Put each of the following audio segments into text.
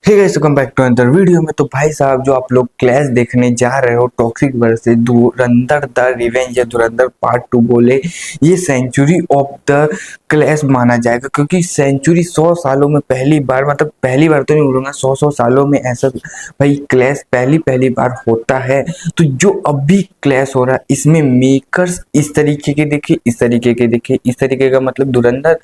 Hey guys, welcome back to another video में। तो भाई साहब, जो आप लोग क्लैश देखने जा रहे हो, toxic versus Dhurandhar the revenge या धुरंधर पार्ट 2 बोले, ये सेंचुरी ऑफ द क्लैश माना जाएगा। क्योंकि सेंचुरी 100 सालों में पहली बार, मतलब पहली बार तो नहीं बोलूंगा, 100 सालों में ऐसा भाई क्लैश पहली बार होता है। तो जो अभी क्लैश हो रहा है, इसमें मेकर्स इस तरीके के देखे, इस तरीके के देखे, इस तरीके का, मतलब धुरंधर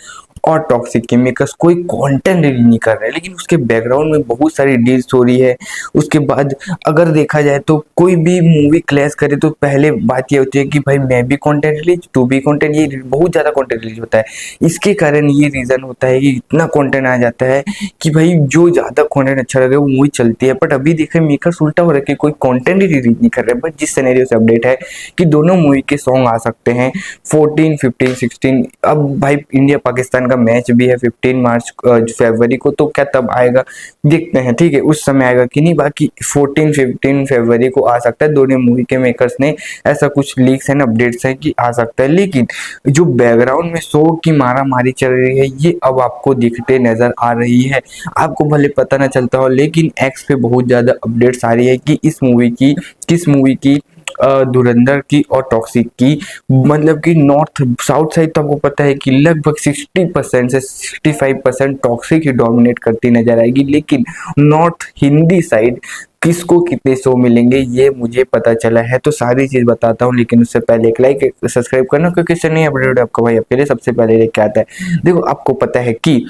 और टॉक्सिक के मेकर्स कोई कंटेंट रिलीज नहीं कर रहे हैं, लेकिन उसके बैकग्राउंड में बहुत सारी डील्स हो रही है। उसके बाद अगर देखा जाए तो कोई भी मूवी क्लैश करे तो पहले बात ये होती है कि भाई मैं भी कंटेंट रिलीज, तू भी कंटेंट, ये बहुत ज़्यादा कंटेंट रिलीज होता है। इसके कारण ये रीज़न होता है कि इतना कंटेंट आ जाता है कि भाई जो ज़्यादा कंटेंट अच्छा लगे वो मूवी चलती है। बट अभी देखे मेकर्स उल्टा हो रहा है कि कोई कंटेंट ही रिलीज नहीं कर रहे। बट जिस सिनेरियो से अपडेट है कि दोनों मूवी के सॉन्ग आ सकते हैं 14, 15, 16। अब भाई इंडिया पाकिस्तान का मैच भी है 15 मार्च फरवरी को, तो क्या तब आएगा देखते हैं, ठीक है, उस समय आएगा कि नहीं। बाकी 14, 15 फरवरी को आ सकता है। दोनों मूवी के मेकर्स ने ऐसा कुछ लीक्स एंड अपडेट्स हैं कि आ सकता है। लेकिन जो बैकग्राउंड में शो की मारा मारी चल रही है, ये अब आपको दिखते नजर आ रही है। आपको भले पता ना चलता हो, लेकिन एक्स पे बहुत ज्यादा अपडेट्स आ रही है कि इस मूवी की, किस मूवी की, धुरंधर की और टॉक्सिक की, मतलब कि नॉर्थ साउथ साइड तो आपको पता है कि लगभग 60% से 65% टॉक्सिक ही डोमिनेट करती नजर आएगी। लेकिन नॉर्थ हिंदी साइड किसको कितने शो मिलेंगे ये मुझे पता चला है, तो सारी चीज बताता हूँ। लेकिन उससे पहले एक लाइक, सब्सक्राइब करना, क्योंकि इससे नहीं अपडेट आपका भाई आपके लिए सबसे पहले लेके आता है। देखो, आपको पता है कि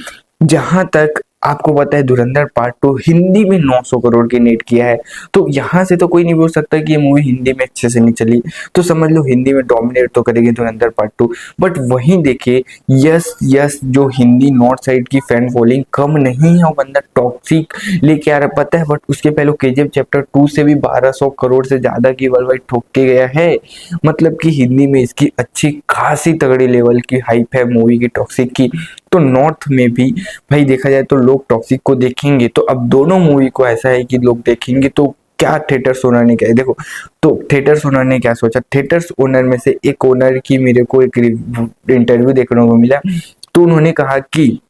जहां तक आपको पता है धुरंधर पार्ट 2 हिंदी में 900 करोड़ की नेट किया है। तो यहाँ से तो कोई नहीं बोल सकता कि ये मूवी हिंदी में अच्छे से नहीं चली, तो समझ लो हिंदी में डोमिनेट तो करेगी धुरंधर पार्ट 2। बट वहीं देखिए, यस यस, जो हिंदी नॉर्थ साइड की फैन फॉलोइंग कम नहीं है, वो बंदा टॉक्सिक लेके आ रहा पता है। बट उसके पहले केजीएफ चैप्टर 2 से भी 1200 करोड़ से ज्यादा की वर्ल्ड वाइड ठोक के गया है। मतलब कि हिंदी में इसकी अच्छी खासी तगड़ी लेवल की हाइप है मूवी की टॉक्सिक की। तो नॉर्थ में भी भाई देखा जाए तो लोग टॉक्सिक को देखेंगे। तो अब दोनों मूवी को ऐसा है कि लोग देखेंगे, तो क्या थिएटर्स ओनर ने क्या, देखो, तो थिएटर्स ओनर ने क्या सोचा, थिएटर्स ओनर में से एक ओनर की मेरे को एक इंटरव्यू देखने को मिला। तो उन्होंने कहा कि,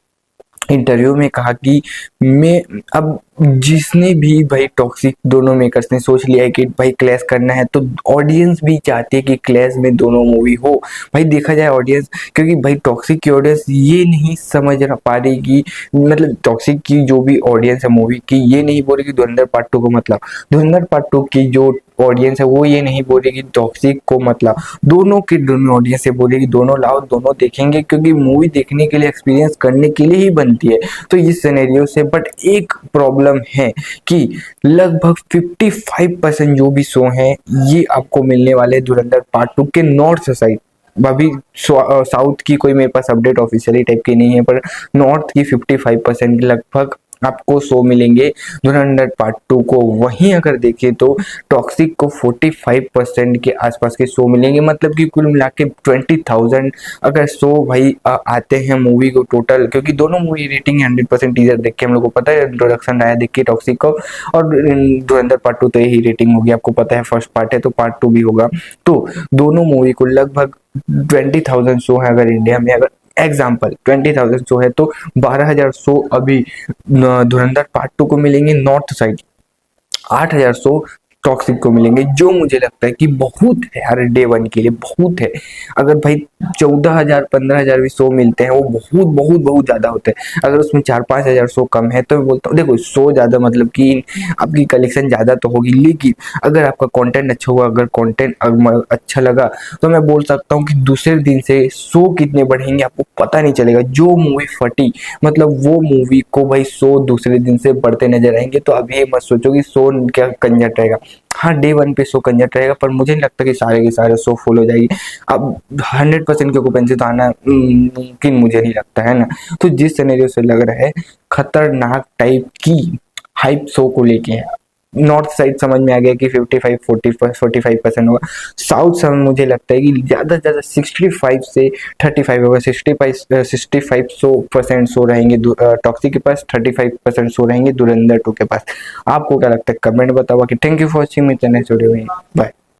इंटरव्यू में कहा कि मैं अब जिसने भी भाई टॉक्सिक, दोनों मेकर्स ने सोच लिया है कि भाई क्लैश करना है, तो ऑडियंस भी चाहती है कि क्लैश में दोनों मूवी हो। भाई देखा जाए ऑडियंस, क्योंकि भाई टॉक्सिक की ऑडियंस ये नहीं समझ पा रही कि, मतलब टॉक्सिक की जो भी ऑडियंस है मूवी की, ये नहीं बोल रही कि धुरंधर पार्ट 2 को मतलब, धुरंधर पार्ट 2 की जो ऑडियंस है वो ये नहीं बोल रही कि टॉक्सिक को मतलब, दोनों की दोनों ऑडियंस से बोले कि दोनों लाओ, दोनों देखेंगे, क्योंकि मूवी देखने के लिए, एक्सपीरियंस करने के लिए ही बनती है। तो इस सिनेरियो से, बट एक प्रॉब्लम है कि लगभग 55% जो भी शो हैं ये आपको मिलने वाले धुरंधर पार्ट 2 के नॉर्थ साइड। अभी साउथ की कोई मेरे पास अपडेट ऑफिशियली टाइप की नहीं है, पर नॉर्थ की 55% लगभग आपको शो मिलेंगे धुरंधर पार्ट 2 को। वहीं अगर देखें तो टॉक्सिक को 45% के आसपास के शो मिलेंगे। मतलब कि कुल मिला के 20,000 अगर शो भाई आते हैं मूवी को टोटल, क्योंकि दोनों मूवी रेटिंग 100% टीजर देख के हम लोग को पता है, इंट्रोडक्शन आया देख के टॉक्सिक को, और धुरंधर पार्ट 2 तो यही रेटिंग होगी, आपको पता है फर्स्ट पार्ट है तो पार्ट 2 भी होगा। तो दोनों मूवी को लगभग 20,000 शो है अगर इंडिया में, अगर एग्जाम्पल 20,000 शो है तो 12,000 शो अभी धुरंधर पार्ट 2 को मिलेंगे नॉर्थ साइड, 8,000 शो टॉक्सिक को मिलेंगे, जो मुझे लगता है कि बहुत है यार, डे वन के लिए बहुत है। अगर भाई 14,000 15,000 भी शो मिलते हैं वो बहुत बहुत बहुत ज्यादा होते हैं। अगर उसमें 4-5,000 शो कम है तो मैं बोलता हूँ, देखो शो ज्यादा मतलब कि आपकी कलेक्शन ज्यादा तो होगी, लेकिन अगर आपका कंटेंट अच्छा हुआ, अगर कंटेंट अच्छा लगा, तो मैं बोल सकता हूँ कि दूसरे दिन से शो कितने बढ़ेंगे आपको पता नहीं चलेगा। जो मूवी फटी, मतलब वो मूवी को भाई शो दूसरे दिन से बढ़ते नजर आएंगे। तो अब ये मत सोचो कि शो क्या कंजट रहेगा। हाँ, डे वन पे शो कंजट रहेगा, पर मुझे नहीं लगता कि सारे के सारे शो फुल हो जाएगी। अब 100% की ऑक्यूपेंसी तो आना मुमकिन मुझे नहीं लगता है ना। तो जिस सिनेरियो से लग रहा है खतरनाक टाइप की हाइप शो को लेके है। नॉर्थ साइड समझ में आ गया कि 45% होगा। साउथ से मुझे लगता है कि ज्यादा से ज्यादा 65 से 35 होगा। 65% शो रहेंगे टॉक्सिक के पास, 35% शो रहेंगे धुरंधर 2 के पास। आपको क्या लगता है कमेंट बताओ कि। थैंक यू फॉर वॉचिंग, मिलते हैं नेक्स्ट वीडियो में, बाय।